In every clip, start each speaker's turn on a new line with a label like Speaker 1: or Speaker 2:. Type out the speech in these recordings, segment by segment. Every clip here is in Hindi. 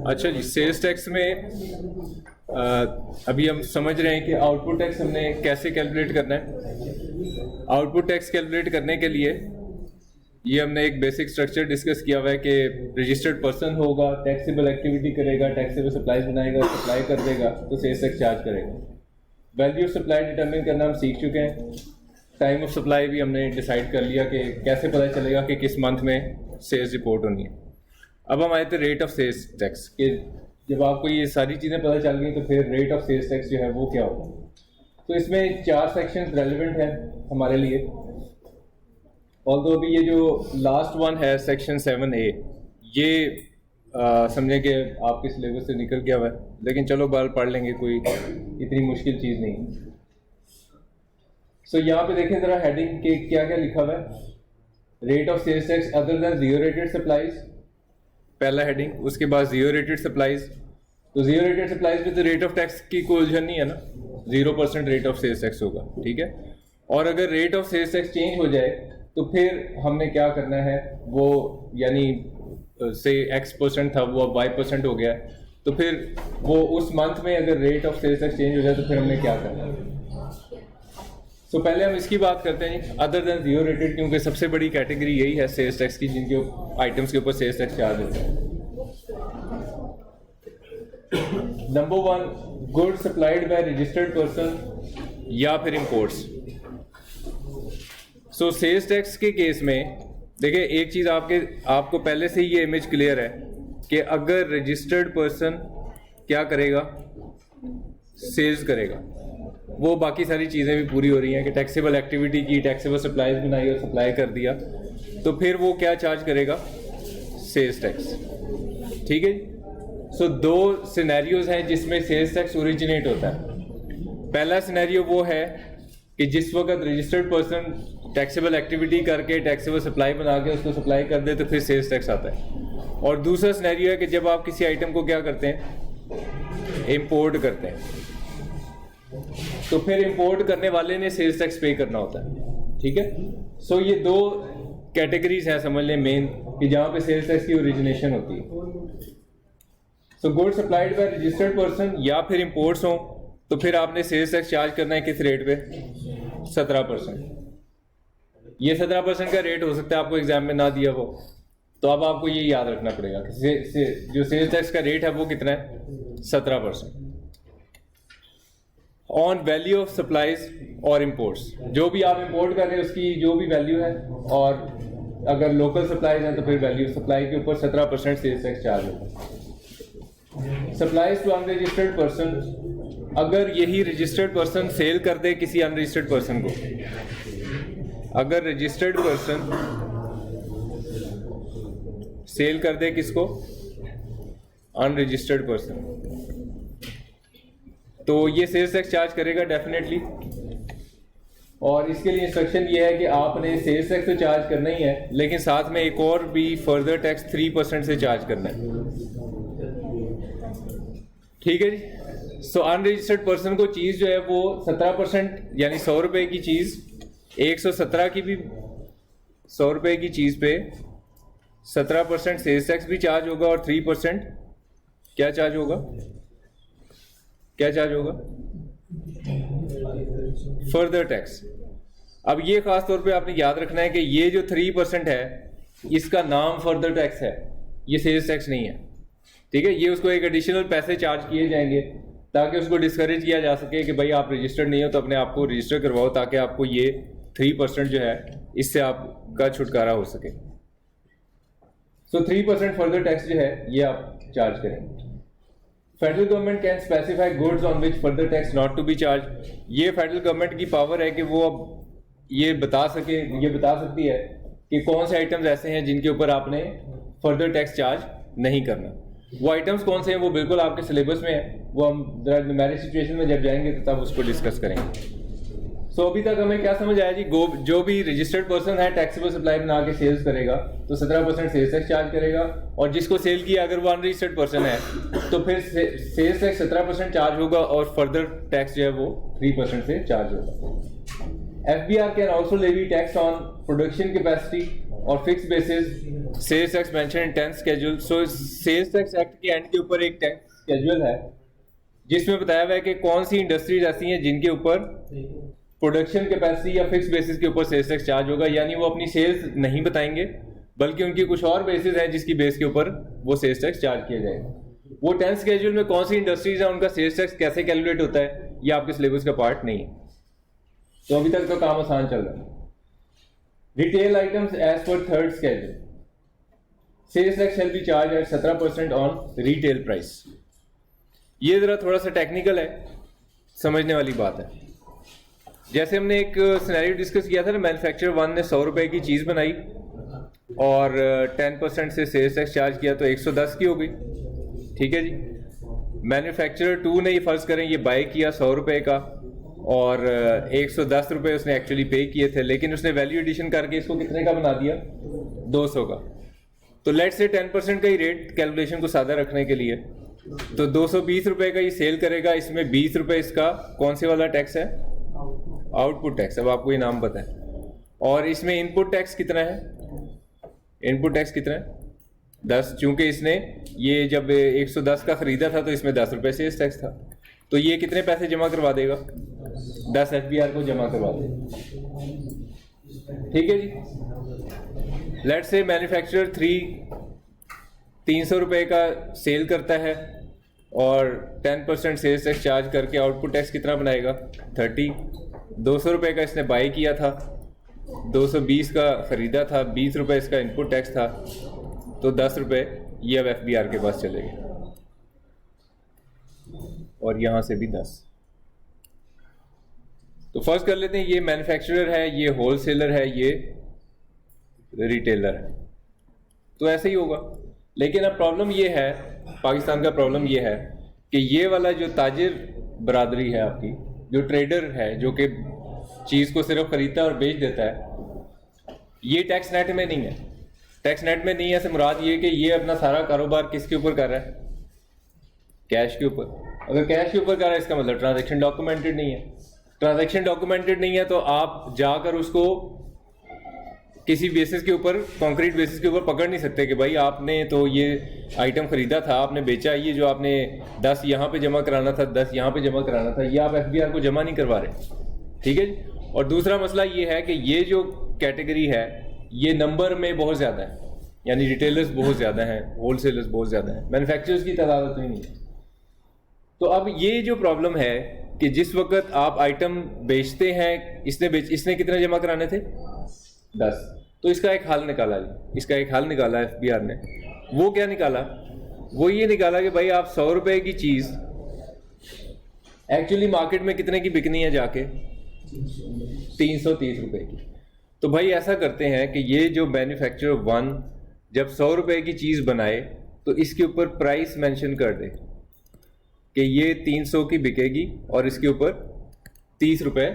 Speaker 1: अच्छा जी, सेल्स टैक्स में अभी हम समझ रहे हैं कि आउटपुट टैक्स हमने कैसे कैलकुलेट करना है। आउटपुट टैक्स कैलकुलेट करने के लिए ये हमने एक बेसिक स्ट्रक्चर डिस्कस किया हुआ है कि रजिस्टर्ड पर्सन होगा, टैक्सेबल एक्टिविटी करेगा, टैक्सेबल सप्लाईज बनाएगा, सप्लाई कर देगा तो सेल्स टैक्स चार्ज करेगा। वैल्यू ऑफ सप्लाई डिटरमिन करना हम सीख चुके हैं। टाइम ऑफ सप्लाई भी हमने डिसाइड कर लिया कि कैसे पता चलेगा कि किस मंथ में सेल्स रिपोर्ट होनी है। अब हम आए थे रेट ऑफ सेल्स टैक्स के। जब आपको ये सारी चीज़ें पता चल गई तो फिर रेट ऑफ सेल्स टैक्स जो है वो क्या होगा। तो इसमें 4 सेक्शन रेलिवेंट है हमारे लिए। ऑल्दो अभी ये जो लास्ट वन है सेक्शन 7A, ये समझें कि आपके सिलेबस से निकल गया हुआ है, लेकिन चलो बाल पढ़ लेंगे, कोई इतनी मुश्किल चीज़ नहीं। सो यहाँ पे देखें ज़रा हेडिंग के क्या क्या लिखा हुआ है। Rate of sales tax other than zero rated supplies, पहला हेडिंग। उसके बाद जीरो रेटेड सप्लाईज। तो जीरो रेटेड सप्लाईज में तो रेट ऑफ टैक्स की कोई उलझन नहीं है ना, 0% रेट ऑफ सेल्स टैक्स होगा, ठीक है। और अगर rate of sales tax change हो जाए तो फिर हमने क्या करना है, वो यानी से X% था वो अब Y% हो गया, तो फिर वो उस मंथ में अगर rate of sales tax change हो जाए तो फिर हमने क्या करना है। तो पहले हम इसकी बात करते हैं अदर देन जीरो रेटेड, क्योंकि सबसे बड़ी कैटेगरी यही है सेल्स टैक्स की जिनके आइटम्स के ऊपर सेल्स टैक्स चार्ज होता है। Number 1, goods supplied by registered person या फिर इंपोर्ट्स। सो सेल्स टैक्स के केस में देखिए एक चीज़ आपको पहले से ही ये इमेज क्लियर है कि अगर रजिस्टर्ड पर्सन क्या करेगा, सेल्स करेगा, वो बाकी सारी चीज़ें भी पूरी हो रही हैं कि टैक्सेबल एक्टिविटी की, टैक्सेबल सप्लाईज बनाई और सप्लाई कर दिया, तो फिर वो क्या चार्ज करेगा, सेल्स टैक्स, ठीक है। सो 2 सिनेरियोज हैं जिसमें सेल्स टैक्स ओरिजिनेट होता है। पहला सिनेरियो वो है कि जिस वक्त रजिस्टर्ड पर्सन टैक्सेबल एक्टिविटी करके टैक्सेबल सप्लाई बना के उसको सप्लाई कर दे तो फिर सेल्स टैक्स आता है। और दूसरा सिनेरियो है कि जब आप किसी आइटम को क्या करते हैं, इंपोर्ट करते हैं, तो फिर इंपोर्ट करने वाले ने सेल्स टैक्स पे करना होता है, ठीक है। सो ये 2 कैटेगरीज हैं समझ लें मेन, कि जहां पे सेल्स टैक्स की ओरिजिनेशन होती है। So goods supplied by registered person या फिर इंपोर्ट्स हो तो फिर आपने सेल्स टैक्स चार्ज करना है किस रेट पे, 17%। ये 17% का रेट हो सकता है आपको एग्जाम में ना दिया हो, तो अब आपको ये याद रखना पड़ेगा कि जो सेल्स टैक्स का रेट है वो कितना है, 17% ऑन वैल्यू ऑफ सप्लाईज और इंपोर्ट्स। जो भी आप इंपोर्ट कर रहे हैं उसकी जो भी वैल्यू है, और अगर लोकल सप्लाईज हैं तो फिर वैल्यू सप्लाई के ऊपर 17% सेल्स टैक्स चार्ज होगा। सप्लाईज टू अनरजिस्टर्ड पर्सन, अगर यही रजिस्टर्ड पर्सन सेल कर दे किसी अनरजिस्टर्ड पर्सन को, अगर रजिस्टर्ड पर्सन सेल कर दे किसको, अनरजिस्टर्ड पर्सन, तो ये सेल्स टैक्स चार्ज करेगा डेफिनेटली। और इसके लिए इंस्ट्रक्शन ये है कि आपने सेल्स टैक्स तो चार्ज करना ही है, लेकिन साथ में एक और भी फर्दर टैक्स 3% से चार्ज करना है, ठीक है जी। सो अनरजिस्टर्ड पर्सन को चीज़ जो है वो 17% यानी 100 रुपए की चीज़ 117 की भी 100 रुपए की चीज़ पे 17% सेल्स टैक्स भी चार्ज होगा और 3% क्या चार्ज होगा, क्या चार्ज होगा, फर्दर टैक्स। अब ये खास तौर पे आपने याद रखना है कि ये जो 3% है इसका नाम फर्दर टैक्स है, ये सेल्स टैक्स नहीं है, ठीक है। ये उसको एक एडिशनल पैसे चार्ज किए जाएंगे ताकि उसको डिस्करेज किया जा सके कि भाई आप रजिस्टर्ड नहीं हो तो अपने आप को रजिस्टर करवाओ, ताकि आपको ये 3% जो है इससे आपका छुटकारा हो सके। सो 3% फर्दर टैक्स जो है ये आप चार्ज करेंगे। Federal government can specify goods on which further tax not to be charge. ये फेडरल गवर्नमेंट की पावर है कि वो अब ये बता सकती है कि कौन से आइटम्स ऐसे हैं जिनके ऊपर आपने फर्दर टैक्स चार्ज नहीं करना। वो आइटम्स कौन से हैं वो बिल्कुल आपके सिलेबस में है, वो हम जरा न्यूमेरिक सिचुएशन में जब जाएंगे तो तब उसको डिस्कस करेंगे। सो अभी तक हमें क्या समझ आया जी, जो भी रजिस्टर्ड पर्सन है टैक्सेबल सप्लाई बना के सेल्स करेगा तो 17% सेल्स टैक्स चार्ज करेगा, और जिसको सेल किया अगर वो अनरजिस्टर्ड पर्सन है तो फिर सेल्स टैक्स 17% चार्ज होगा और फर्दर टैक्स जो है वो 3% से चार्ज होगा। FBR can also levy tax on production capacity और fix basis sales tax mention in 10th schedule. So sales tax act के एंड के ऊपर एक टैक्स स्केड्यूल है जिसमें बताया हुआ है कि कौन सी इंडस्ट्रीज ऐसी हैं जिनके ऊपर प्रोडक्शन कैपेसिटी या फिक्स बेसिस के ऊपर सेल्स टैक्स चार्ज होगा, यानी वो अपनी सेल्स नहीं बताएंगे बल्कि उनकी कुछ और बेसिस है जिसकी बेस के ऊपर वो सेल्स टैक्स चार्ज किया जाएगा। वो 10th स्केड्यूल में कौन सी इंडस्ट्रीज है उनका सेल्स टैक्स कैसे कैलकुलेट होता है ये आपके सिलेबस का पार्ट नहीं है, तो अभी तक तो काम आसान चल रहा है। Retail items as per 3rd schedule, sales tax shall be charge at 17% on retail price. ये जरा थोड़ा सा टेक्निकल है, समझने वाली बात है। जैसे हमने एक सिनेरियो डिस्कस किया था ना, मैन्युफैक्चरर 1 ने 100 रुपए की चीज बनाई और 10% से सेल्स टैक्स चार्ज किया तो 110 की हो गई, ठीक है जी। मैन्युफैक्चरर 2 ने ये फर्ज करें ये बाय किया 100 रुपए का और 110 रुपए उसने एक्चुअली पे किए थे, लेकिन उसने वैल्यू एडिशन करके इसको कितने का बना दिया, 200 का। तो लेट से 10% का ही रेट कैलकुलेशन को सादा रखने के लिए तो 220 रुपए का ये सेल करेगा, इसमें 20 रुपए इसका कौन से वाला टैक्स है, आउटपुट टैक्स। अब आपको ये नाम पता है। और इसमें इनपुट टैक्स कितना है, इनपुट टैक्स कितना है 10, चूंकि इसने ये जब 110 का खरीदा था तो इसमें 10 रुपए सेल्स टैक्स था, तो ये कितने पैसे जमा करवा देगा, 10 FBR को जमा करवा देगा, ठीक है जी। लेट्स से मैन्युफैक्चरर 300 रुपए का सेल करता है और 10% सेल्स टैक्स चार्ज करके आउटपुट टैक्स कितना बनाएगा 30। 200 रुपए का इसने बाई किया था, 220 का खरीदा था, 20 रुपए इसका इनपुट टैक्स था, तो 10 रुपए ये अब FBR के पास चले गए और यहां से भी 10। तो फर्स्ट कर लेते हैं, ये मैन्युफैक्चरर है, ये होलसेलर है, ये रिटेलर है, तो ऐसे ही होगा। लेकिन अब प्रॉब्लम ये है, पाकिस्तान का प्रॉब्लम ये है कि ये वाला जो ताजिर बरादरी है आपकी, जो ट्रेडर है जो कि चीज़ को सिर्फ खरीदता है और बेच देता है, ये टैक्स नेट में नहीं है। टैक्स नेट में नहीं है से मुराद ये कि ये अपना सारा कारोबार किसके ऊपर कर रहा है, कैश के ऊपर। अगर कैश के ऊपर कर रहा है इसका मतलब ट्रांजैक्शन डॉक्यूमेंटेड नहीं है। ट्रांजैक्शन डॉक्यूमेंटेड नहीं है तो आप जाकर उसको किसी बेसिस के ऊपर, कॉन्क्रीट बेसिस के ऊपर पकड़ नहीं सकते कि भाई आपने तो ये आइटम खरीदा था, आपने बेचा, ये जो आपने 10 यहाँ पे जमा कराना था, 10 यहाँ पे जमा कराना था, ये आप FBR को जमा नहीं करवा रहे, ठीक है जी। और दूसरा मसला ये है कि ये जो कैटेगरी है ये नंबर में बहुत ज़्यादा है, यानी रिटेलर्स बहुत ज़्यादा हैं, होलसेलर्स बहुत ज़्यादा हैं, मैन्युफैक्चरर्स की तादाद उतनी नहीं है। तो अब ये जो प्रॉब्लम है कि जिस वक्त आप आइटम बेचते हैं, इसने कितने जमा कराने थे 10, तो इसका एक हल निकाला जी, इसका एक हल निकाला FBR ने। वो क्या निकाला, वो ये निकाला कि भाई आप 100 रुपए की चीज़ एक्चुअली मार्केट में कितने की बिकनी है, जाके 330 रुपए की। तो भाई ऐसा करते हैं कि ये जो मैन्युफैक्चरर 1 जब 100 रुपए की चीज़ बनाए तो इसके ऊपर प्राइस मेंशन कर दे कि ये 300 की बिकेगी और इसके ऊपर 30 रुपए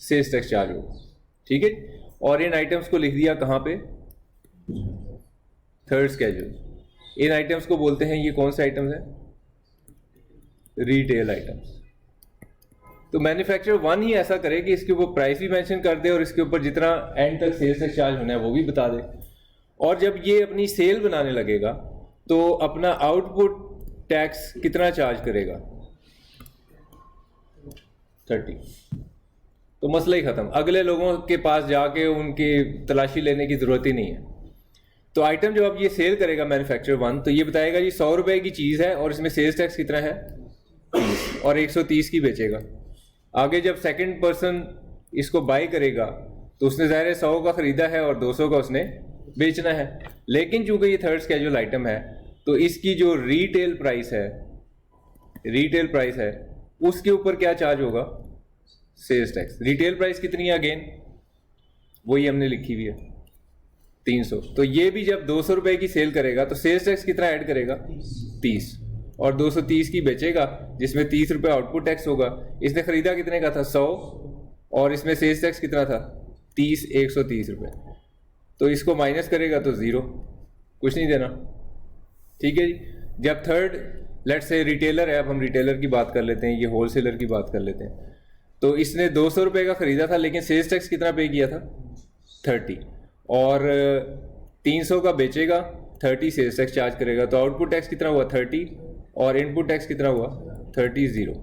Speaker 1: सेल्स टैक्स चार्ज होगा, ठीक है। और इन आइटम्स को लिख दिया कहाँ पे, 3rd स्केड्यूल। इन आइटम्स को बोलते हैं, ये कौन से आइटम्स हैं, रिटेल आइटम्स। तो मैन्युफैक्चरर 1 ही ऐसा करे कि इसके ऊपर प्राइस भी मेंशन कर दे और इसके ऊपर जितना एंड तक सेल्स टैक्स चार्ज होना है वो भी बता दे। और जब ये अपनी सेल बनाने लगेगा तो अपना आउटपुट टैक्स कितना चार्ज करेगा, 30। तो मसला ही खत्म, अगले लोगों के पास जाके उनकी तलाशी लेने की जरूरत ही नहीं है। तो आइटम जो अब ये सेल करेगा मैन्युफैक्चरर 1, तो ये बताएगा जी 100 रुपए की चीज़ है और इसमें सेल्स टैक्स कितना है 30 और 130 की बेचेगा। आगे जब सेकंड पर्सन इसको बाय करेगा तो उसने ज़ाहिर है 100 का खरीदा है और 200 का उसने बेचना है, लेकिन चूंकि ये 3rd स्केड्यूल आइटम है तो इसकी जो रिटेल प्राइस है उसके ऊपर क्या चार्ज होगा, सेल्स टैक्स। रिटेल प्राइस कितनी है, अगेन वही हमने लिखी हुई है 300। तो ये भी जब 200 रुपए की सेल करेगा तो सेल्स टैक्स कितना ऐड करेगा 30 और 230 की बेचेगा जिसमें 30 रुपए आउटपुट टैक्स होगा। इसने खरीदा कितने का था 100 और इसमें सेल्स टैक्स कितना था 30, 130 रुपए। तो इसको माइनस करेगा तो 0, कुछ नहीं देना, ठीक है जी। जब 3rd लेट्स से रिटेलर है, अब हम रिटेलर की बात कर लेते हैं, ये होलसेलर की बात कर लेते हैं। तो इसने 200 रुपए का खरीदा था लेकिन सेल्स टैक्स कितना पे किया था 30 और 300 का बेचेगा, 30 सेल्स टैक्स चार्ज करेगा, तो आउटपुट टैक्स कितना हुआ 30 और इनपुट टैक्स कितना हुआ 30 0।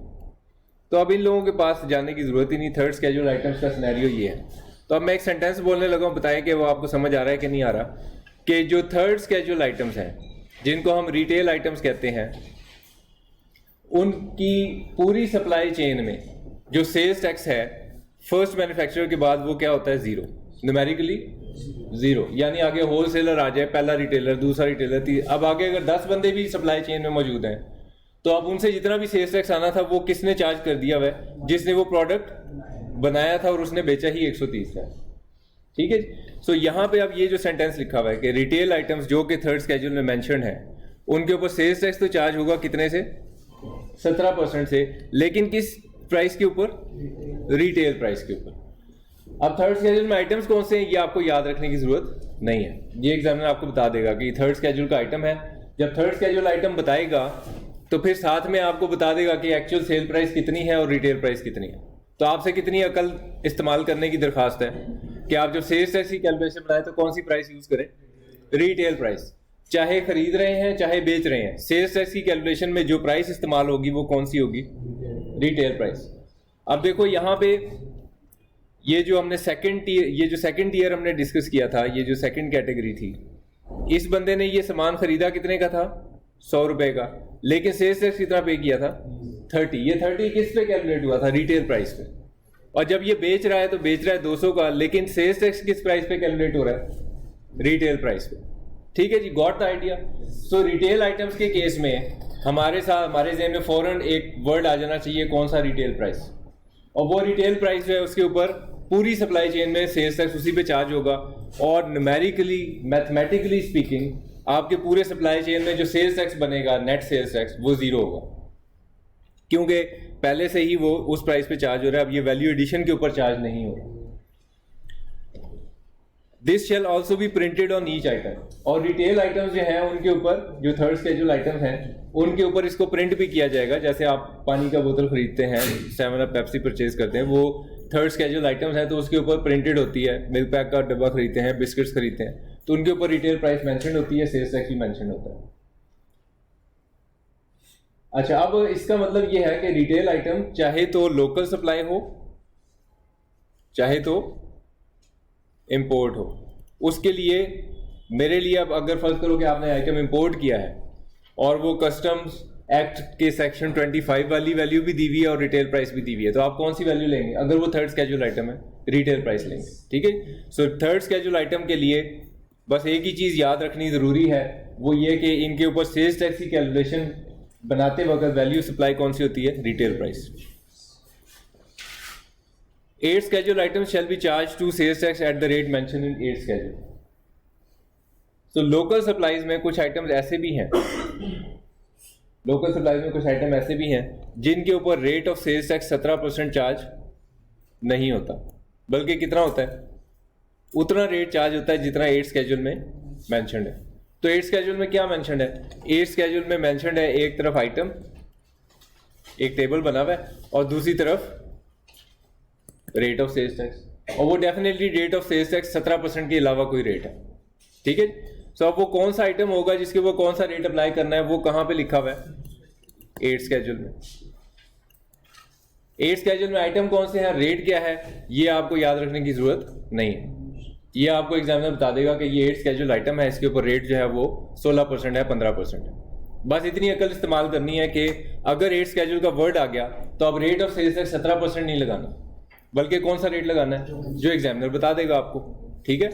Speaker 1: तो अब इन लोगों के पास जाने की जरूरत ही नहीं, थर्ड स्केड्यूल आइटम्स का सिनेरियो ये है। तो अब मैं एक सेंटेंस बोलने लगा हूँ, बताएं कि वो आपको समझ आ रहा है कि नहीं आ रहा, कि जो थर्ड स्केड्यूल आइटम्स हैं जिनको हम रिटेल आइटम्स कहते हैं, उनकी पूरी सप्लाई चेन में जो सेल्स टैक्स है फर्स्ट मैन्युफैक्चरर के बाद वो क्या होता है 0, न्यूमेरिकली 0। यानी आगे होलसेलर आ जाए, पहला रिटेलर, दूसरा रिटेलर, अब आगे अगर 10 बंदे भी सप्लाई चेन में मौजूद हैं तो अब उनसे जितना भी सेल्स टैक्स आना था वो किसने चार्ज कर दिया हुआ है, जिसने वो प्रोडक्ट बनाया था और उसने बेचा ही 130 है। ठीक है। सो यहाँ पे अब ये जो सेंटेंस लिखा हुआ है कि रिटेल आइटम्स जो कि थर्ड स्केड्यूल में मेंशन है उनके ऊपर सेल्स टैक्स तो चार्ज होगा कितने से, 17% से, लेकिन किस प्राइस के ऊपर, रिटेल प्राइस के ऊपर। अब थर्ड स्केड्यूल में आइटम्स कौन से हैं ये आपको याद रखने की जरूरत नहीं है, ये एग्जामिनर आपको बता देगा कि थर्ड स्केड्यूल का आइटम है। जब थर्ड स्केड्यूल आइटम बताएगा तो फिर साथ में आपको बता देगा कि एक्चुअल सेल प्राइस कितनी है और रिटेल प्राइस कितनी है। तो आपसे कितनी अकल इस्तेमाल करने की दरखास्त है कि आप जब सेल्स टैक्स की कैलकुलेशन बनाए तो कौन सी प्राइस यूज करें, रिटेल प्राइस। चाहे खरीद रहे हैं चाहे बेच रहे हैं, सेल्स टैक्स की कैलकुलेशन में जो प्राइस इस्तेमाल होगी वो कौन सी होगी, रिटेल प्राइस। अब देखो यहाँ पे ये जो हमने सेकंड टीयर, ये जो सेकंड टीयर हमने डिस्कस किया था, ये जो सेकंड कैटेगरी थी, इस बंदे ने ये सामान खरीदा कितने का था, 100 रुपए का, लेकिन सेल्स टैक्स कितना पे किया था 30। ये 30 किस पे कैलकुलेट हुआ था, रिटेल प्राइस पे। और जब ये बेच रहा है तो बेच रहा है 200 का, लेकिन सेल्स टैक्स किस प्राइस पे कैलकुलेट हो रहा है, रिटेल प्राइस पे। ठीक है जी, got the idea. So retail items के केस में हमारे ज़हन में फौरन एक वर्ड आ जाना चाहिए, कौन सा, रिटेल प्राइस। और वो रिटेल प्राइस जो है उसके ऊपर पूरी सप्लाई चेन में सेल्स टैक्स उसी पे चार्ज होगा, और न्यूमेरिकली मैथमेटिकली स्पीकिंग आपके पूरे सप्लाई चेन में जो सेल्स टैक्स बनेगा, नेट सेल्स टैक्स, वो 0 होगा, क्योंकि पहले से ही वो उस प्राइस पे चार्ज हो रहा है। अब ये वैल्यू एडिशन के ऊपर चार्ज नहीं हो रहा। This shall also be printed on each item. और रिटेल आइटम्स जो हैं उनके ऊपर, जो थर्ड स्केड्यूल आइटम्स हैं उनके ऊपर इसको प्रिंट भी किया जाएगा। जैसे आप पानी का बोतल खरीदते हैं, 7 अप पेप्सी परचेज करते हैं, वो थर्ड स्केड्यूल आइटम्स हैं तो उसके ऊपर प्रिंटेड होती है। मिल्क पैक का डब्बा खरीदते हैं, बिस्किट्स खरीदते हैं, तो उनके ऊपर रिटेल प्राइस मेंशन होती है, सेल्स टैक्स भी मेंशन होता है। अच्छा, अब इसका मतलब ये है कि रिटेल आइटम चाहे तो लोकल सप्लाई हो चाहे तो इंपोर्ट हो, उसके लिए मेरे लिए, अब अगर फर्ज करो कि आपने आइटम इंपोर्ट किया है और वो कस्टम्स एक्ट के सेक्शन 25 वाली वैल्यू भी दी हुई है और रिटेल प्राइस भी दी हुई है, तो आप कौन सी वैल्यू लेंगे? अगर वो थर्ड स्केड्यूल आइटम है, रिटेल प्राइस लेंगे। ठीक है। सो थर्ड स्केड्यूल आइटम के लिए बस एक ही चीज याद रखनी जरूरी है, वो ये कि इनके ऊपर सेल्स टैक्स की कैलकुलेशन बनाते वक्त वैल्यू सप्लाई कौन सी होती है, retail price. 8 schedule items shall be charged to sales tax at the rate mentioned in 8 schedule. So local supplies में कुछ आइटम्स ऐसे भी हैं, लोकल सप्लाईज में कुछ आइटम ऐसे भी हैं जिनके ऊपर rate of sales tax 17% charge नहीं होता, बल्कि कितना होता है, उतना रेट चार्ज होता है जितना 8 स्केड्यूल में मेंशन्ड है। तो 8 स्केड्यूल में क्या मेंशन्ड है? 8 स्केड्यूल में मेंशन्ड है एक तरफ आइटम, एक टेबल बना हुआ है, और दूसरी तरफ रेट ऑफ सेल्स टैक्स, और वो definitely rate of sales tax 17% के अलावा कोई रेट है। ठीक है। सो अब वो कौन सा आइटम होगा जिसके वो कौन सा रेट अप्लाई करना है, वो कहां पे लिखा हुआ है? 8 स्केड्यूल में। 8 स्केड्यूल में आइटम कौन से हैं, रेट क्या है, ये आपको याद रखने की जरूरत नहीं है। ये आपको एग्जामिनर बता देगा कि ये 8 स्केड्यूल आइटम है, इसके ऊपर रेट जो है वो 16% है, 15% है। बस इतनी अकल इस्तेमाल करनी है कि अगर 8 स्केड्यूल का वर्ड आ गया तो अब रेट ऑफ सेल्स टैक्स 17% नहीं लगाना, बल्कि कौन सा रेट लगाना है जो एग्जामिनर बता देगा आपको। ठीक है।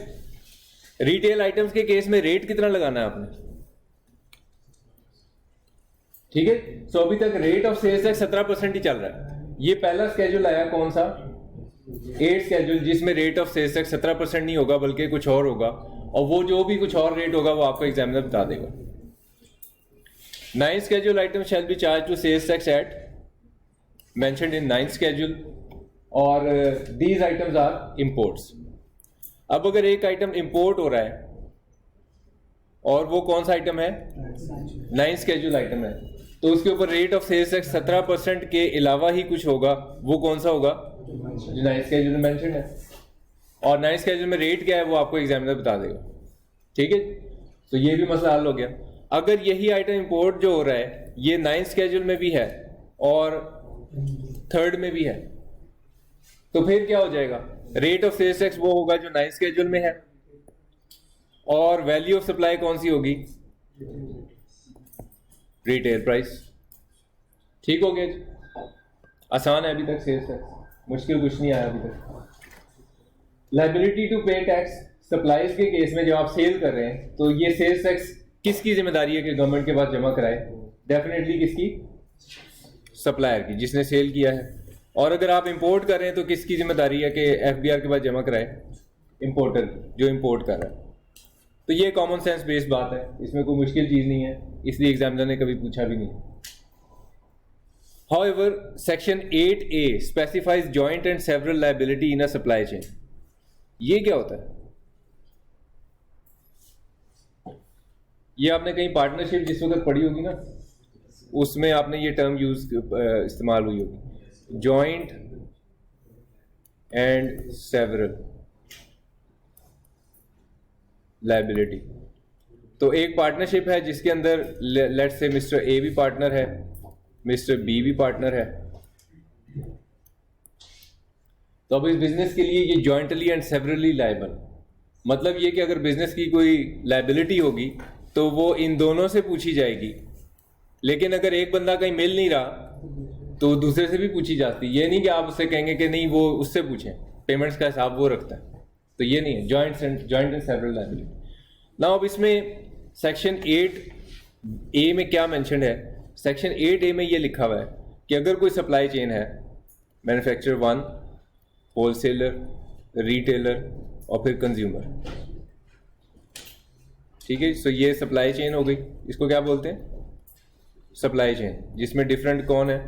Speaker 1: रिटेल आइटम्स के केस में रेट कितना लगाना है आपने? ठीक है। सो अभी तक रेट ऑफ सेल्स टैक्स 17% ही चल रहा है। ये पहला स्केड्यूल आया कौन सा? 8 स्केड्यूल, जिसमें रेट ऑफ सेल्स टैक्स 17% नहीं होगा बल्कि कुछ और होगा, और वो जो भी कुछ और रेट होगा वो आपको एग्जामिनर बता देगा। 9 schedule items shall be charged to sales tax at mentioned in 9th schedule, और these items are imports। अब अगर एक आइटम इंपोर्ट हो रहा है और वो कौन सा आइटम है? 9th schedule आइटम है, तो उसके ऊपर रेट ऑफ सेल्स टैक्स 17% के अलावा ही कुछ होगा, वो कौन सा होगा? जो 9th schedule में मेंशन है। और 9th schedule में रेट क्या है वो आपको एग्जामिनर बता देगा। ठीक है, तो ये भी मसला हल हो गया। अगर यही आइटम इंपोर्ट जो हो रहा है ये 9th स्केड्यूल में भी है और 3rd में भी है, तो फिर क्या हो जाएगा? रेट ऑफ सेल्स टैक्स वो होगा जो 9th स्केड्यूल में है, और वैल्यू ऑफ सप्लाई कौन सी होगी? Retail price. ठीक हो गया जी, आसान है अभी तक सेल्स टैक्स, मुश्किल कुछ नहीं आया अभी तक। लायबिलिटी टू पे टैक्स सप्लाईज के केस में जब आप सेल कर रहे हैं तो ये सेल्स टैक्स किसकी जिम्मेदारी है कि गवर्नमेंट के पास जमा कराए? डेफिनेटली किसकी? सप्लायर की, जिसने सेल किया है। और अगर आप इंपोर्ट कर रहे हैं तो किसकी जिम्मेदारी है कि एफबीआर के पास जमा कराए? इंपोर्टर की, जो इंपोर्ट कर रहा है। तो ये कॉमन सेंस बेस्ड बात है, इसमें कोई मुश्किल चीज़ नहीं है, इसलिए एग्जामिनर ने कभी पूछा भी नहीं। However, Section 8A specifies joint and several liability in a supply chain. ये क्या होता है? ये आपने कहीं पार्टनरशिप जिस वक्त पढ़ी होगी ना, उसमें आपने ये टर्म इस्तेमाल हुई होगी, जॉइंट एंड सेवरल लायबिलिटी। तो एक पार्टनरशिप है जिसके अंदर लेट्स से मिस्टर ए भी पार्टनर है, मिस्टर बी भी पार्टनर है। तो अब इस बिजनेस के लिए ये जॉइंटली एंड सेवरली लायबल, मतलब ये कि अगर बिजनेस की कोई लायबिलिटी होगी तो वो इन दोनों से पूछी जाएगी, लेकिन अगर एक बंदा कहीं मिल नहीं रहा तो दूसरे से भी पूछी जाती। ये नहीं कि आप उससे कहेंगे कि नहीं वो उससे पूछें, पेमेंट्स का हिसाब वो रखता है, तो ये नहीं है जॉइंट एंड सेवरल लायबिलिटी। ना अब इसमें सेक्शन 8A में क्या मेंशन है? सेक्शन 8A में ये लिखा हुआ है कि अगर कोई सप्लाई चेन है, मैन्युफैक्चरर 1, होलसेलर, रिटेलर और फिर कंज्यूमर, ठीक है। सो ये सप्लाई चेन हो गई, इसको क्या बोलते हैं? सप्लाई चेन, जिसमें डिफरेंट कौन है?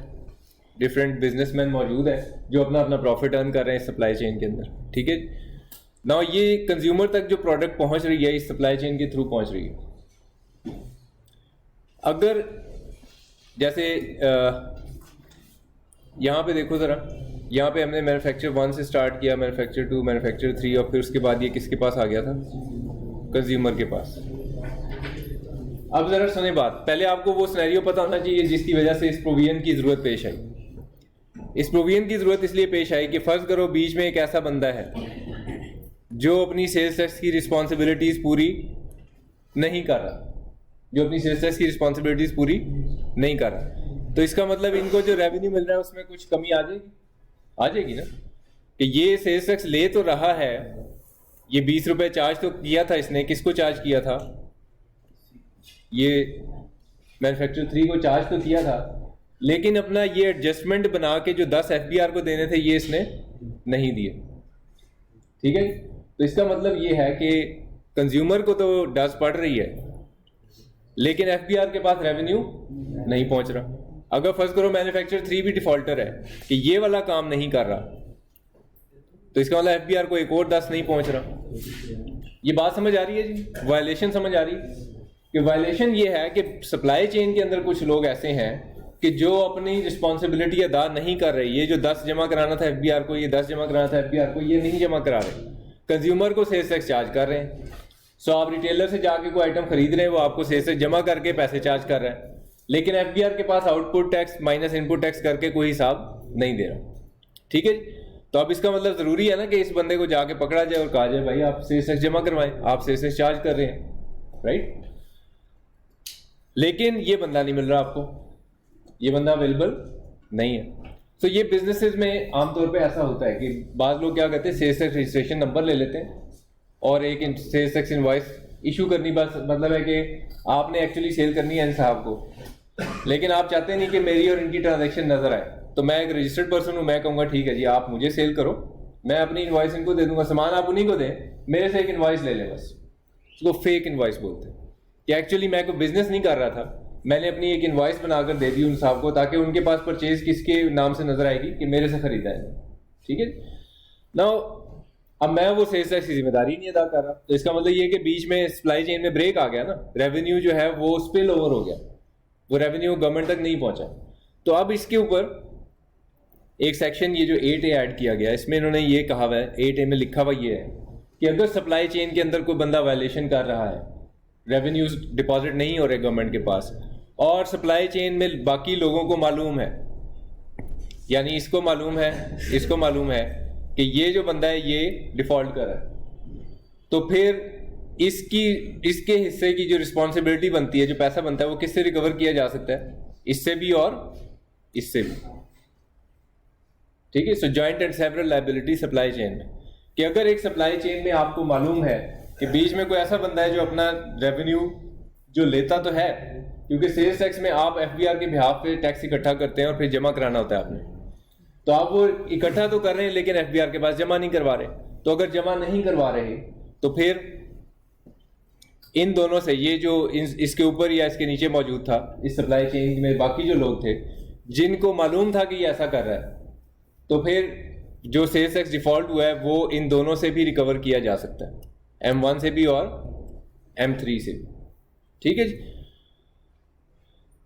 Speaker 1: डिफरेंट बिजनेसमैन मौजूद है जो अपना अपना प्रॉफिट अर्न कर रहे हैं सप्लाई चेन के अंदर, ठीक है। ना ये कंज्यूमर तक जो प्रोडक्ट पहुंच रही है इस सप्लाई चेन के थ्रू पहुंच रही है। अगर जैसे यहाँ पे देखो ज़रा, यहाँ पे हमने मैन्युफैक्चर 1 से स्टार्ट किया, मैन्युफैक्चर 2, मैन्युफैक्चर 3, और फिर उसके बाद ये किसके पास आ गया था? कंज्यूमर के पास। अब ज़रा सुने बात, पहले आपको वो सिनेरियो पता होना चाहिए जिसकी वजह से इस प्रोविजन की ज़रूरत पेश आई। इस प्रोविजन की ज़रूरत इसलिए पेश आई कि फ़र्ज़ करो बीच में एक ऐसा बंदा है जो अपनी सेल्स टैक्स की रिस्पॉन्सिबिलिटीज़ पूरी नहीं कर रहा, जो अपनी सेल्स टैक्स की रिस्पॉन्सिबिलिटीज़ पूरी नहीं कर रहा, तो इसका मतलब इनको जो रेवेन्यू मिल रहा है उसमें कुछ कमी आ जाएगी ना, कि ये सेल्स टैक्स ले तो रहा है, ये 20 रुपए चार्ज तो किया था इसने, किसको चार्ज किया था? ये मैन्युफैक्चर 3 को चार्ज तो किया था, लेकिन अपना ये एडजस्टमेंट बना के जो 10 एफबीआर को देने थे ये इसने नहीं दिए, ठीक है। तो इसका मतलब ये है कि कंज्यूमर को तो डस पड़ रही है, लेकिन एफबीआर के पास रेवेन्यू नहीं पहुंच रहा। अगर फर्ज करो मैन्युफैक्चर 3 भी डिफॉल्टर है कि ये वाला काम नहीं कर रहा, तो इसका मतलब एफबीआर को एक और 10 नहीं पहुंच रहा। ये बात समझ आ रही है जी? वायलेशन समझ आ रही है कि वायलेशन ये है कि सप्लाई चेन के अंदर कुछ लोग ऐसे हैं कि जो अपनी रिस्पॉन्सिबिलिटी अदा नहीं कर रहे। ये जो 10 जमा कराना था एफबीआर को, ये 10 जमा कराना था एफबीआर को, ये नहीं जमा करा रहे, कंज्यूमर को सेल्स टैक्स चार्ज कर रहे हैं। सो आप रिटेलर से जाके कोई आइटम खरीद रहे हैं, वो आपको सेल्स टैक्स जमा करके पैसे चार्ज कर रहा है, लेकिन एफबीआर के पास output tax minus input tax करके कोई हिसाब नहीं दे रहा, ठीक है। तो अब इसका मतलब जरूरी है ना कि इस बंदे को जाके पकड़ा जाए और कहा जाए भाई आप सेल्स टैक्स जमा करवाएं, आप सेल्स टैक्स चार्ज कर रहे हैं, राइट। लेकिन ये बंदा नहीं मिल रहा आपको, ये बंदा अवेलेबल नहीं है। तो ये बिजनेसेस में आमतौर पे ऐसा होता है कि बाद लोग क्या करते हैं, सेल्स टैक्स रजिस्ट्रेशन नंबर ले लेते हैं और एक सेल्स टैक्स इनवॉइस इशू करनी, बस मतलब है कि आपने एक्चुअली सेल करनी है इन साहब को, लेकिन आप चाहते नहीं कि मेरी और इनकी ट्रांजैक्शन नजर आए। तो मैं एक रजिस्टर्ड पर्सन हूँ, मैं कहूँगा ठीक है जी आप मुझे सेल करो, मैं अपनी इनवॉइस इनको दे दूंगा, सामान आप उन्हीं को दें, मेरे से एक इनवॉइस ले लें बस। उसको फेक इनवॉइस बोलते हैं कि एक्चुअली मैं कोई बिजनेस नहीं कर रहा था, मैंने अपनी एक इनवॉइस बनाकर दे दी उन साहब को, ताकि उनके पास परचेज किसके नाम से नजर आएगी कि मेरे से खरीदा है, ठीक है ना। अब मैं वो सेल्स टैक्स की जिम्मेदारी नहीं अदा कर रहा, तो इसका मतलब ये कि बीच में सप्लाई चेन में ब्रेक आ गया ना, रेवेन्यू जो है वो स्पिल ओवर हो गया, वो रेवेन्यू गवर्नमेंट तक नहीं पहुंचा। तो अब इसके ऊपर एक सेक्शन ये जो 8A ऐड किया गया, इसमें इन्होंने ये कहा हुआ है, 8A में लिखा हुआ ये है कि अगर सप्लाई चेन के अंदर कोई बंदा वायलेशन कर रहा है, रेवेन्यूज डिपॉजिट नहीं हो रहे गवर्नमेंट के पास, और सप्लाई चेन में बाकी लोगों को मालूम है, यानी इसको मालूम है कि ये जो बंदा है ये डिफॉल्ट कर रहा है, तो फिर इसके हिस्से की जो रिस्पॉन्सिबिलिटी बनती है, जो पैसा बनता है, वो किससे रिकवर किया जा सकता है? इससे भी और इससे भी। ठीक है। So joint and several liability supply chain में, कि अगर एक सप्लाई चेन में आपको मालूम है कि बीच में कोई ऐसा बंदा है जो अपना रेवेन्यू जो लेता तो है, क्योंकि सेल्स टैक्स में आप एफबीआर के बिहाफ पे टैक्स इकट्ठा करते हैं और फिर जमा कराना होता है आपने, तो आप वो इकट्ठा तो कर रहे हैं लेकिन एफबीआर के पास जमा नहीं करवा रहे। तो अगर जमा नहीं करवा रहे तो फिर इन दोनों से, ये जो इसके ऊपर या इसके नीचे मौजूद था, इस सप्लाई चेन में बाकी जो लोग थे जिनको मालूम था कि ये ऐसा कर रहा है, तो फिर जो सेल्स टैक्स डिफॉल्ट हुआ है वो इन दोनों से भी रिकवर किया जा सकता है, M1 से भी और M3 से भी। ठीक है जी।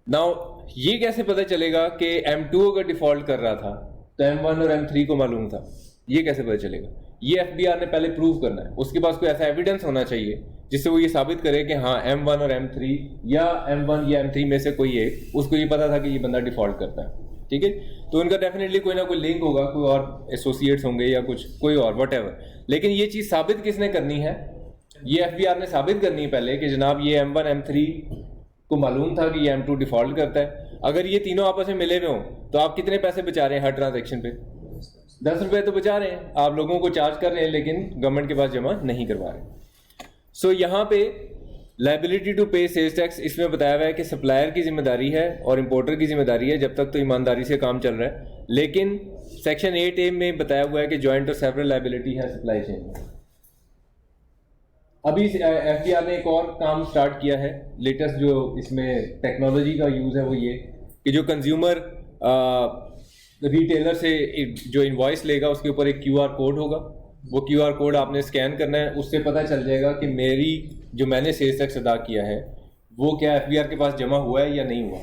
Speaker 1: नाउ ये कैसे पता चलेगा कि M2 अगर डिफॉल्ट कर रहा था तो M1 और M3 को मालूम था? ये कैसे पता चलेगा? ये एफबीआर ने पहले प्रूव करना है, उसके पास कोई ऐसा एविडेंस होना चाहिए जिससे वो ये साबित करे कि हाँ M1 और M3 या M1 या M3 में से कोई एक, उसको ये पता था कि ये बंदा डिफॉल्ट करता है। ठीक है। तो उनका डेफिनेटली कोई ना कोई लिंक होगा, कोई और एसोसिएट्स होंगे या कुछ कोई और व्हाटएवर। लेकिन ये चीज साबित किसने करनी है? ये एफबीआर ने साबित करनी है पहले कि जनाब ये M1 M3 को मालूम था कि ये M2 डिफॉल्ट करता है। अगर ये तीनों आपस में मिले हुए हों तो आप कितने पैसे बचा रहे हैं हर ट्रांजेक्शन पे? 10 रुपए तो बचा रहे हैं, आप लोगों को चार्ज कर रहे हैं लेकिन गवर्नमेंट के पास जमा नहीं करवा रहे। सो यहाँ पे लायबिलिटी टू पे सेल्स टैक्स इसमें बताया हुआ है कि सप्लायर की जिम्मेदारी है और इंपोर्टर की जिम्मेदारी है जब तक तो ईमानदारी से काम चल रहा है। लेकिन सेक्शन 8A में बताया हुआ है कि जॉइंट और सेवरल लायबिलिटी है सप्लाई चेन में। अभी एफबीआर ने एक और काम स्टार्ट किया है, लेटेस्ट जो इसमें टेक्नोलॉजी का यूज़ है वो ये कि जो कंज्यूमर रिटेलर से जो इनवॉइस लेगा उसके ऊपर एक QR कोड होगा, वो QR कोड आपने स्कैन करना है, उससे पता चल जाएगा कि मेरी जो मैंने सेल्स टैक्स अदा किया है वो क्या एफबीआर के पास जमा हुआ है या नहीं हुआ।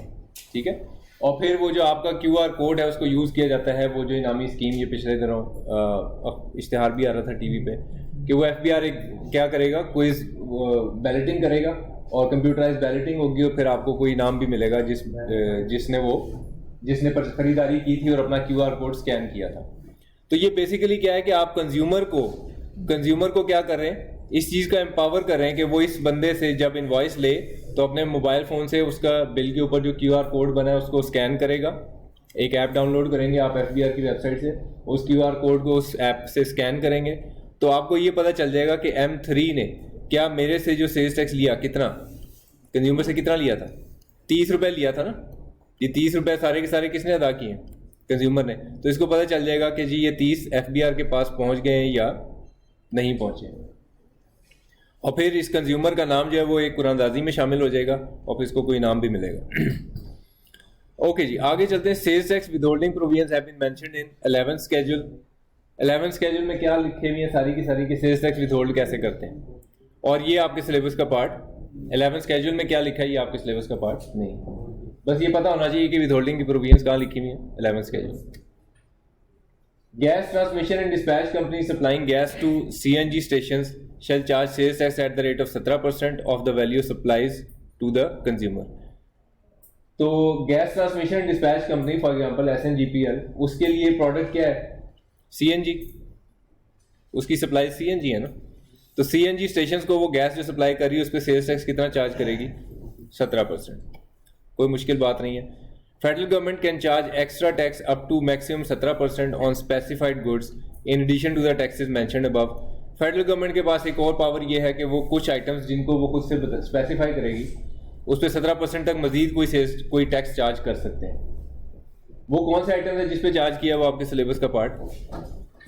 Speaker 1: ठीक है। और फिर वो जो आपका QR कोड है उसको यूज़ किया जाता है, वो जो इनामी स्कीम, ये पिछले दिनों इश्तिहार भी आ रहा था टीवी पे, कि वो एफबीआर एक क्या करेगा, क्विज बैलेटिंग करेगा और कंप्यूटराइज बैलेटिंग होगी और फिर आपको कोई इनाम भी मिलेगा जिसने पर खरीदारी की थी और अपना QR कोड स्कैन किया था। तो ये बेसिकली क्या है कि आप कंज्यूमर को क्या कर रहे हैं, इस चीज़ का एम्पावर कर रहे हैं कि वो इस बंदे से जब इनवॉइस ले तो अपने मोबाइल फ़ोन से उसका बिल के ऊपर जो QR कोड बना है उसको स्कैन करेगा। एक ऐप डाउनलोड करेंगे आप एफबीआर की वेबसाइट से, उस QR कोड को उस ऐप से स्कैन करेंगे तो आपको ये पता चल जाएगा कि M3 ने क्या मेरे से जो सेल्स टैक्स लिया, कितना कंज्यूमर से कितना लिया था? 30 रुपये लिया था ना। ये 30 रुपये सारे के सारे किसने अदा किए? कंज्यूमर ने। तो इसको पता चल जाएगा कि जी ये 30 एफबीआर के पास पहुंच गए हैं या नहीं पहुंचे। और फिर इस कंज्यूमर का नाम जो है वो एक कुरानदाजी में शामिल हो जाएगा और फिर इसको कोई नाम भी मिलेगा। ओके जी, आगे चलते हैं। Sales tax withholding provisions have been mentioned in 11th schedule. 11th schedule में क्या लिखे हुए हैं सारी की सारी कि सेल्स टैक्स विदहोल्ड कैसे करते हैं, और ये आपके सिलेबस का पार्ट 11th स्केड्यूल में क्या लिखा है ये आपके सिलेबस का पार्ट नहीं। बस ये पता होना चाहिए कि विदहोल्डिंग की प्रोविजंस कहाँ लिखी हुई है 11th schedule. Gas transmission and dispatch company supplying gas to CNG stations shall charge sales tax at the rate of 17% of the value supplies to the consumer। तो gas transmission and dispatch company for example SNGPL, उसके लिए प्रोडक्ट क्या है? CNG, उसकी सप्लाई CNG है ना। तो CNG स्टेशंस को वो गैस जो सप्लाई कर रही है उस पर सेल्स टैक्स कितना चार्ज करेगी? 17%। कोई मुश्किल बात नहीं है। Federal government can charge extra tax up to maximum 17% on specified goods in addition to the taxes mentioned above. Federal government के पास एक और पावर ये है कि वो कुछ आइटम्स जिनको वो खुद से स्पेसिफाई करेगी उस पर 17% तक मजीद कोई टैक्स चार्ज कर सकते हैं। वो कौन से आइटम्स है जिस पे चार्ज किया वो आपके सिलेबस का पार्ट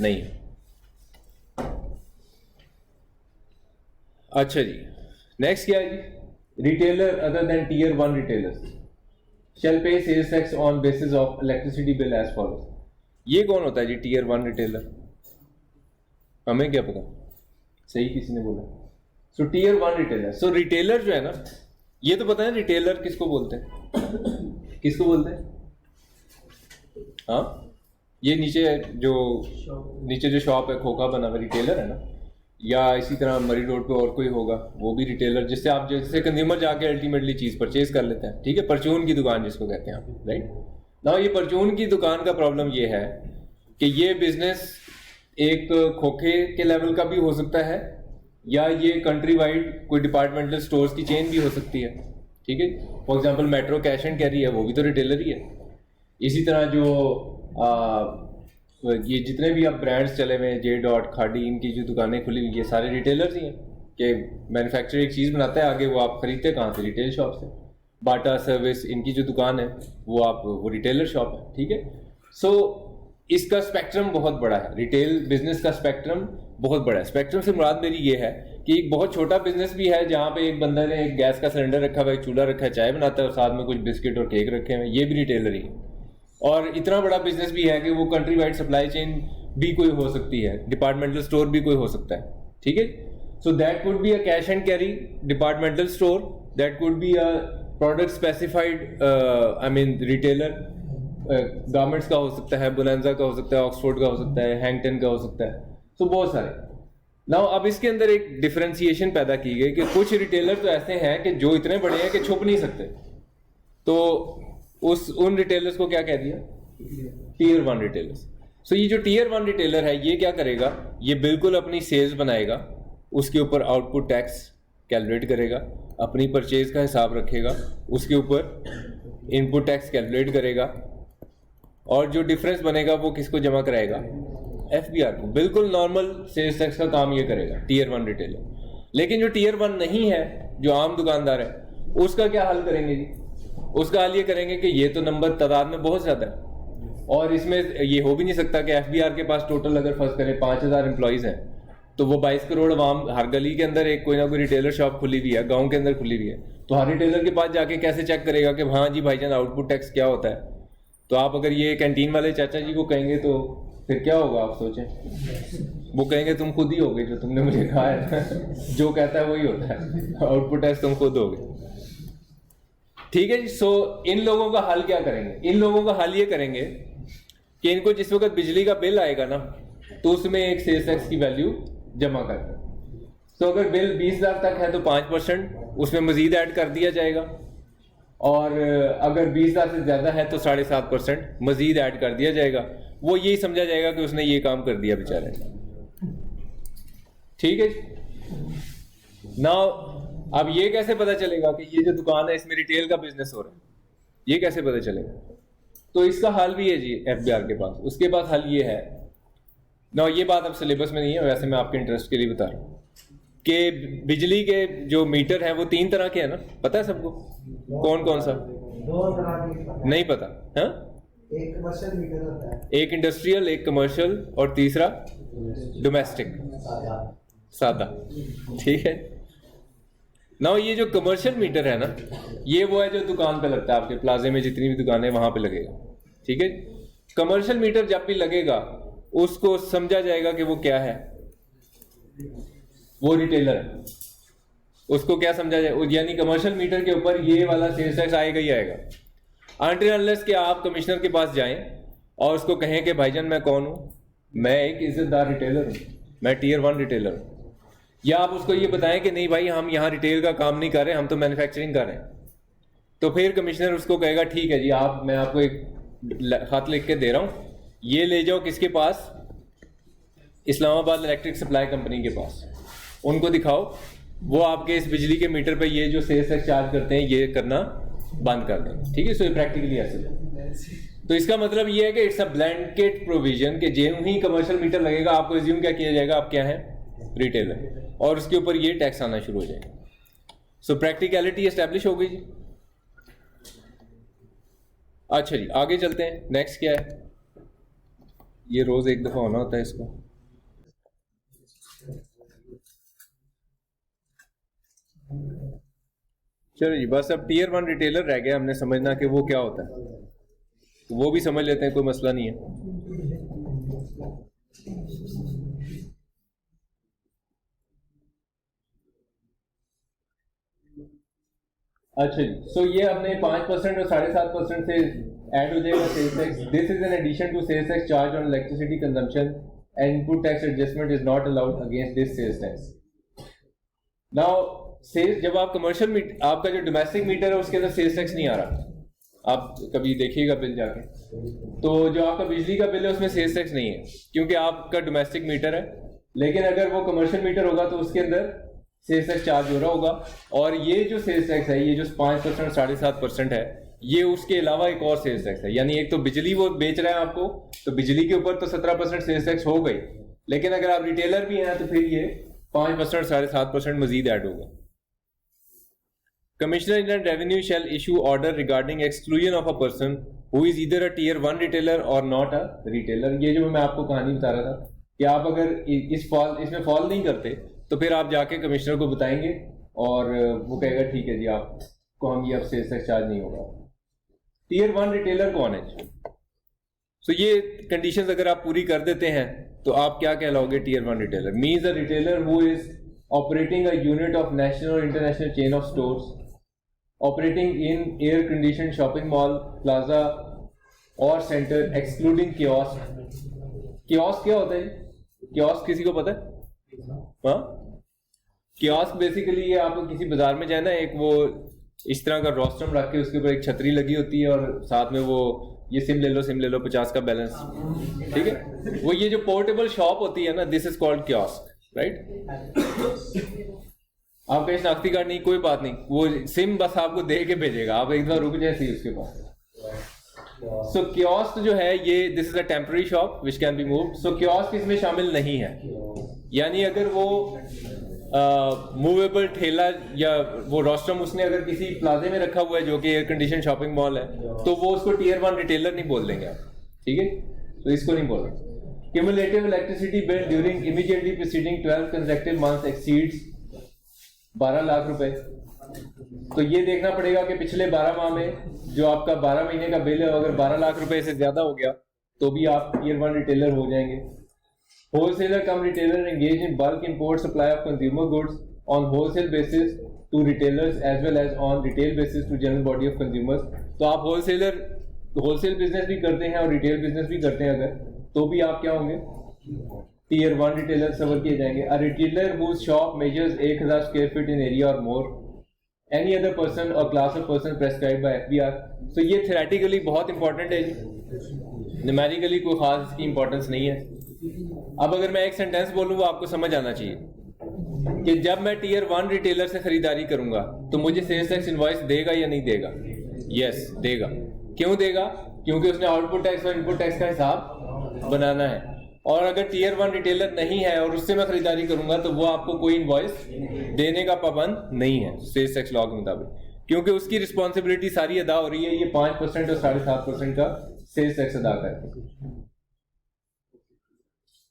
Speaker 1: नहीं है। अच्छा जी, नेक्स्ट क्या है जी? Retailer other than Tier 1 retailers shall pay sales tax on basis of electricity bill as follows। ये कौन होता है जी Tier 1 रिटेलर? हमें क्या पता, सही किसी ने बोला। सो Tier 1 रिटेलर, सो रिटेलर जो है ना, ये तो पता है रिटेलर किसको बोलते हैं? किसको बोलते हैं? हाँ, ये नीचे जो शॉप है खोखा बना हुआ रिटेलर है ना, या इसी तरह मरी रोड पे और कोई होगा, वो भी रिटेलर, जिससे आप जैसे कंज्यूमर जाके अल्टीमेटली चीज़ परचेज कर लेते हैं, ठीक है, परचून की दुकान जिसको कहते हैं आप, राइट ना। ये परचून की दुकान का प्रॉब्लम ये है कि ये बिजनेस एक खोखे के लेवल का भी हो सकता है, या ये कंट्री वाइड कोई डिपार्टमेंटल स्टोर्स की चेन भी हो सकती है, ठीक है। For example metro cash and carry है, वो भी तो रिटेलर ही है। इसी तरह जो ये जितने भी अब ब्रांड्स चले हुए हैं, जे डॉट, खाड़ी, इनकी जो दुकानें खुली हुई, ये सारे रिटेलर्स ही हैं कि मैन्युफैक्चर एक चीज़ बनाता है, आगे वो आप खरीदते कहाँ से, रिटेल शॉप से। बाटा सर्विस, इनकी जो दुकान है वो रिटेलर शॉप है, ठीक है। सो इसका स्पेक्ट्रम बहुत बड़ा है, रिटेल बिजनेस का स्पेक्ट्रम बहुत बड़ा है। स्पेक्ट्रम से मुराद मेरी ये है कि एक बहुत छोटा बिजनेस भी है जहाँ पे एक बंदा ने एक गैस का सिलेंडर रखा हुआ है, एक चूल्हा रखा है, चाय बनाता है और साथ में कुछ बिस्किट और केक रखे हुए हैं, ये भी रिटेलर ही है। और इतना बड़ा बिजनेस भी है कि वो कंट्री वाइड सप्लाई चेन भी कोई हो सकती है, डिपार्टमेंटल स्टोर भी कोई हो सकता है, ठीक है। So that could be a cash and carry departmental store, that could be a product specified I mean retailer, garments का हो सकता है, बोनांजा का हो सकता है, ऑक्सफोर्ड का हो सकता है, हैंगटन का हो सकता है, तो बहुत सारे। नाउ अब इसके अंदर एक डिफरेंशिएशन पैदा की गई कि कुछ रिटेलर तो ऐसे हैं कि जो इतने बड़े हैं कि छुप नहीं सकते, तो उन रिटेलर्स को क्या कह दिया, टीयर 1 रिटेलर्स। सो ये जो टीयर 1 रिटेलर है ये क्या करेगा, ये बिल्कुल अपनी सेल्स बनाएगा, उसके ऊपर आउटपुट टैक्स कैलकुलेट करेगा, अपनी परचेज का हिसाब रखेगा, उसके ऊपर इनपुट टैक्स कैलकुलेट करेगा, और जो डिफरेंस बनेगा वो किसको जमा कराएगा, एफबीआर को। बिल्कुल नॉर्मल सेल्स टैक्स का काम ये करेगा टीयर 1 रिटेलर। लेकिन जो टीयर 1 नहीं है, जो आम दुकानदार है, उसका क्या हल करेंगे जी? उसका हाल ये करेंगे कि ये तो नंबर तादाद में बहुत ज़्यादा है, और इसमें ये हो भी नहीं सकता कि एफबीआर के पास टोटल अगर फर्ज करें 5000 एम्प्लॉइज़ हैं, तो वो 22 करोड़ आवाम, हर गली के अंदर एक कोई ना कोई रिटेलर शॉप खुली हुई है, गांव के अंदर खुली हुई है, तो हर रिटेलर के पास जाके कैसे चेक करेगा कि हाँ जी भाईजान आउटपुट टैक्स क्या होता है? तो आप अगर ये कैंटीन वाले चाचा जी को कहेंगे तो फिर क्या होगा आप सोचें, वो कहेंगे तुम खुद ही होगे, जो तुमने मुझे कहा है जो कहता है वही होता है, आउटपुट टैक्स तुम खुद होगे, ठीक है जी। सो इन लोगों का हल क्या करेंगे? इन लोगों का हल ये करेंगे कि इनको जिस वक्त बिजली का बिल आएगा ना, तो उसमें एक सेल्स टैक्स की वैल्यू जमा कर दें। तो अगर बिल 20,000 तक है तो 5% उसमें मजीद ऐड कर दिया जाएगा, और अगर 20,000 से ज्यादा है तो 7.5% मजीद ऐड कर दिया जाएगा। वो यही समझा जाएगा कि उसने ये काम कर दिया बेचारे, ठीक है ना। अब ये कैसे पता चलेगा कि ये जो दुकान है इसमें रिटेल का बिजनेस हो रहा है, ये कैसे पता चलेगा? तो इसका हल भी है जी एफबीआर के पास। उसके पास हल ये है ना, ये बात अब सिलेबस में नहीं है, वैसे मैं आपके इंटरेस्ट के लिए बता रहा हूँ कि बिजली के जो मीटर हैं वो 3 तरह के हैं ना, पता है सबको? कौन कौन सा?
Speaker 2: 2 तरह
Speaker 1: नहीं पता? हाँ,
Speaker 2: एक कमर्शियल मीटर होता है,
Speaker 1: एक इंडस्ट्रियल, एक कमर्शियल, और तीसरा डोमेस्टिक, सादा, ठीक है ना। ये जो कमर्शियल मीटर है ना, ये वो है जो दुकान पे लगता है, आपके प्लाजे में जितनी भी दुकानें हैं वहां पे लगेगा, ठीक है। कमर्शियल मीटर जब भी लगेगा उसको समझा जाएगा कि वो क्या है, वो रिटेलर है। उसको क्या समझा जाए, यानी कमर्शियल मीटर के ऊपर ये वाला सेल्स टैक्स आएगा ही आएगा, अनटिल अनलेस कि आप कमिश्नर के पास जाएं और उसको कहें कि भाईजान मैं कौन हूं, मैं एक इज्जतदार रिटेलर हूं, मैं टीयर 1 रिटेलर हूं। या आप उसको ये बताएं कि नहीं भाई हम यहाँ रिटेल का काम नहीं कर रहे, हम तो मैन्युफैक्चरिंग कर रहे हैं, तो फिर कमिश्नर उसको कहेगा ठीक है जी, आप, मैं आपको एक खत लिख के दे रहा हूँ, ये ले जाओ किसके पास, इस्लामाबाद इलेक्ट्रिक सप्लाई कंपनी के पास, उनको दिखाओ, वो आपके इस बिजली के मीटर पे ये जो सेल्स टैक्स चार्ज करते हैं ये करना बंद कर दें, ठीक है। सो ये प्रैक्टिकली ऐसे है। तो इसका मतलब ये है कि इट्स अ ब्लैंकेट प्रोविजन कि जो ही कमर्शियल मीटर लगेगा आपको एज्यूम क्या किया जाएगा, आप क्या है, रिटेलर, और उसके ऊपर ये टैक्स आना शुरू हो जाएगा। सो प्रैक्टिकलिटी एस्टैब्लिश हो गई जी। अच्छा जी, आगे चलते हैं। नेक्स्ट क्या है, ये रोज एक दफा होना होता है इसको। चलो जी, बस अब टीयर 1 रिटेलर रह गया हमने समझना कि वो क्या होता है, तो वो भी समझ लेते हैं, कोई मसला नहीं है। अच्छा जी, सो ये हमने 5% और 7.5% से ऐड हो जाएगा sales tax. This is an addition to sales tax charge on electricity consumption and input tax adjustment is not allowed against this sales tax. Now sales जब आप कमर्शियल आपका जो डोमेस्टिक मीटर है उसके अंदर सेल्स टैक्स नहीं आ रहा, आप कभी देखिएगा बिल जाके, तो जो आपका बिजली का बिल है उसमें सेल्स टैक्स नहीं है क्योंकि आपका डोमेस्टिक मीटर है। लेकिन अगर वो कमर्शियल मीटर होगा तो उसके अंदर सेल्स टैक्स चार्ज हो रहा होगा, और ये जो सेल्स टैक्स है ये जो 5% 7.5% है ये उसके अलावा एक और सेल्स टैक्स है। यानी एक तो बिजली वो बेच रहा है आपको, तो बिजली के ऊपर तो 17% सेल्स टैक्स हो गई, लेकिन अगर आप रिटेलर भी हैं तो फिर ये 5% 7.5% मजीद ऐड होगा। Commissioner Inland Revenue shall issue order regarding exclusion of a person who is either a tier 1 retailer or not a retailer। ये जो मैं आपको कहानी बता रहा था कि आप अगर इसमें फॉल नहीं करते तो फिर आप जाके कमिश्नर को बताएंगे और वो कहेगा ठीक है जी आपको हम ये अब सेल्स टैक्स चार्ज नहीं होगा। टीयर 1 रिटेलर कौन है? सो ये कंडीशंस अगर आप पूरी कर देते हैं तो आप क्या कहलाओगे? Tier 1 retailer means a retailer who is operating a unit of national or international chain of stores, operating in air conditioned shopping mall, plaza or center excluding kiosk। kiosk क्या होता है? kiosk किसी को पता है? हाँ, kiosk बेसिकली ये आप किसी बाजार में जाए ना, एक वो इस तरह का रोस्टम रख के उसके ऊपर एक छतरी लगी होती है और साथ में वो ये सिम ले लो 50 का बैलेंस, ठीक है, वो ये जो पोर्टेबल शॉप होती है ना, this is called kiosk, right. आपका शनाख्ती कार्ड नहीं, कोई बात नहीं, वो सिम बस आपको दे के भेजेगा, आप एक बार रुक जाए सी उसके पास। सो कियोस्क जो है ये this is a temporary shop which can be moved. So kiosk इसमें शामिल नहीं है, यानी अगर वो मूवेबल ठेला या वो रोस्टम उसने अगर किसी प्लाजे में रखा हुआ है जो कि एयर कंडीशन शॉपिंग मॉल है तो वो उसको टीयर 1 रिटेलर नहीं बोल देंगे आप, ठीक है, तो इसको नहीं बोल रहे। Cumulative electricity bill during immediately preceding 12 consecutive months exceeds 12 lakh रुपए, तो ये देखना पड़ेगा कि पिछले 12 माह में जो आपका 12 महीने का बिल है अगर 12 लाख रुपए से ज्यादा हो गया तो भी आप टीयर 1 रिटेलर हो जाएंगे। Wholesaler cum retailer engaged in bulk import supply of consumer goods on wholesale basis to retailers as well as on retail basis to general body of consumers। तो आप होलसेल बिजनेस भी करते हैं और रिटेल बिजनेस भी करते हैं अगर, तो भी आप क्या होंगे? टीयर 1 रिटेलर सवर किए जाएंगे। A retailer whose shop measures 1000 square feet in area or more, any other person or class of person prescribed by FBR। तो ये थ्योरेटिकली बहुत इंपॉर्टेंट है, न्यूमेरिकली कोई खास इसकी इंपॉर्टेंस नहीं है। अब अगर मैं एक सेंटेंस बोलूँ वो आपको समझ आना चाहिए कि जब मैं टीयर 1 रिटेलर से खरीदारी करूंगा तो मुझे सेल्स टैक्स इनवॉइस देगा या नहीं देगा? यस देगा। क्यों देगा? क्योंकि उसने आउटपुट टैक्स और इनपुट टैक्स का हिसाब बनाना है। और अगर टीयर 1 रिटेलर नहीं है और उससे मैं खरीदारी करूंगा तो वो आपको कोई इनवॉइस देने का पाबंद नहीं है सेल्स टैक्स लॉ के मुताबिक, क्योंकि उसकी रिस्पॉन्सिबिलिटी सारी अदा हो रही है, ये 5% और 7.5% का सेल्स टैक्स अदा करके।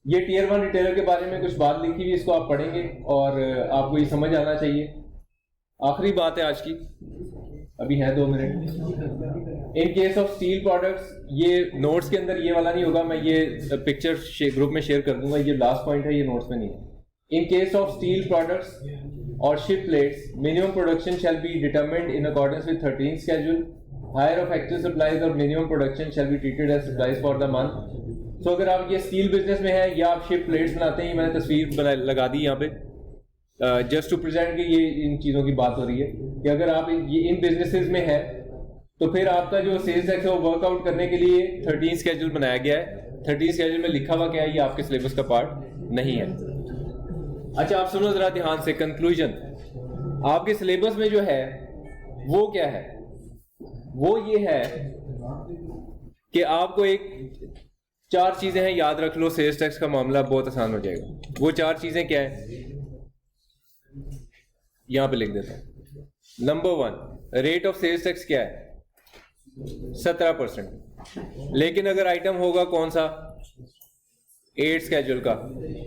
Speaker 1: ये टीयर 1 रिटेलर के बारे में कुछ बात लिखी हुई, इसको आप पढ़ेंगे और आपको ये समझ आना चाहिए। आखिरी बात है आज की, अभी है 2 minute. In case of steel products, ये नोट्स के अंदर ये वाला नहीं होगा, मैं ये पिक्चर ग्रुप में शेयर कर दूंगा, ये लास्ट पॉइंट है, ये नोट्स में नहीं है। In case of steel products और ship plates minimum production shall be determined in accordance with 13th schedule। Higher of actual supplies और minimum production shall be treated as supplies for the month. तो अगर आप ये स्टील बिजनेस में है या आप शिप प्लेट्स बनाते हैं, मैंने तस्वीर लगा दी यहाँ पे जस्ट टू प्रेजेंट कि ये इन चीज़ों की बात हो रही है कि अगर आप ये इन बिजनेसेस में है तो फिर आपका जो सेल्स टैक्स है वो वर्कआउट करने के लिए 13th schedule बनाया गया है। 13th schedule में लिखा हुआ क्या है, ये आपके सिलेबस का पार्ट नहीं है। अच्छा आप सुनो जरा ध्यान से, कंक्लूजन आपके सिलेबस में जो है वो क्या है? वो ये है कि आपको एक 4 चीजें हैं, याद रख लो, सेल्स टैक्स का मामला बहुत आसान हो जाएगा। वो 4 चीजें क्या है यहां पे लिख देता हूं। Number 1, rate of sales tax क्या है? 17%। लेकिन अगर आइटम होगा कौन सा? 8th schedule का,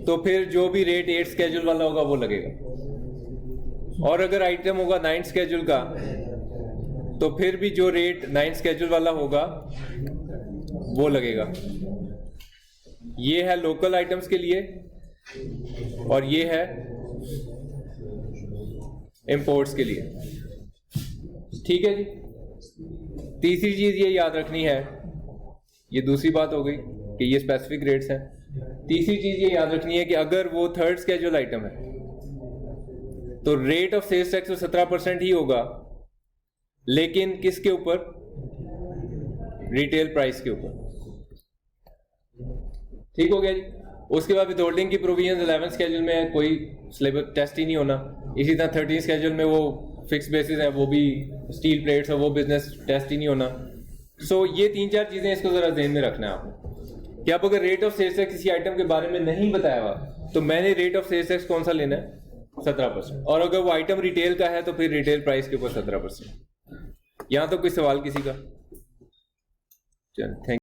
Speaker 1: तो फिर जो भी रेट 8th schedule वाला होगा वो लगेगा। और अगर आइटम होगा 9th schedule का तो फिर भी जो रेट 9th schedule वाला होगा वो लगेगा। ये है लोकल आइटम्स के लिए और ये है इंपोर्ट्स के लिए, ठीक है जी। तीसरी चीज ये याद रखनी है, ये दूसरी बात हो गई कि ये स्पेसिफिक रेट्स हैं। तीसरी चीज ये याद रखनी है कि अगर वो थर्ड स्केड्यूल आइटम है तो रेट ऑफ सेल्स टैक्स तो 17% ही होगा, लेकिन किसके ऊपर? रिटेल प्राइस के ऊपर। ठीक हो गया जी। उसके बाद विथहोल्डिंग की प्रोविजन 11 स्केड्यूल में कोई सिलेबस टेस्ट ही नहीं होना। इसी तरह 13 स्केड्यूल में वो फिक्स बेसिस है, वो भी स्टील प्लेट्स है, वो बिजनेस टेस्ट ही नहीं होना। सो ये 3-4 चीजें इसको जरा ध्यान में रखना है आपको कि आप अगर रेट ऑफ सेल्स टैक्स किसी आइटम के बारे में नहीं बताया हुआ तो मैंने रेट ऑफ सेल्स टैक्स कौन सा लेना है? 17%। और अगर वो आइटम रिटेल का है तो फिर रिटेल प्राइस के ऊपर 17%। यहां तो कोई सवाल किसी का? चल थैंक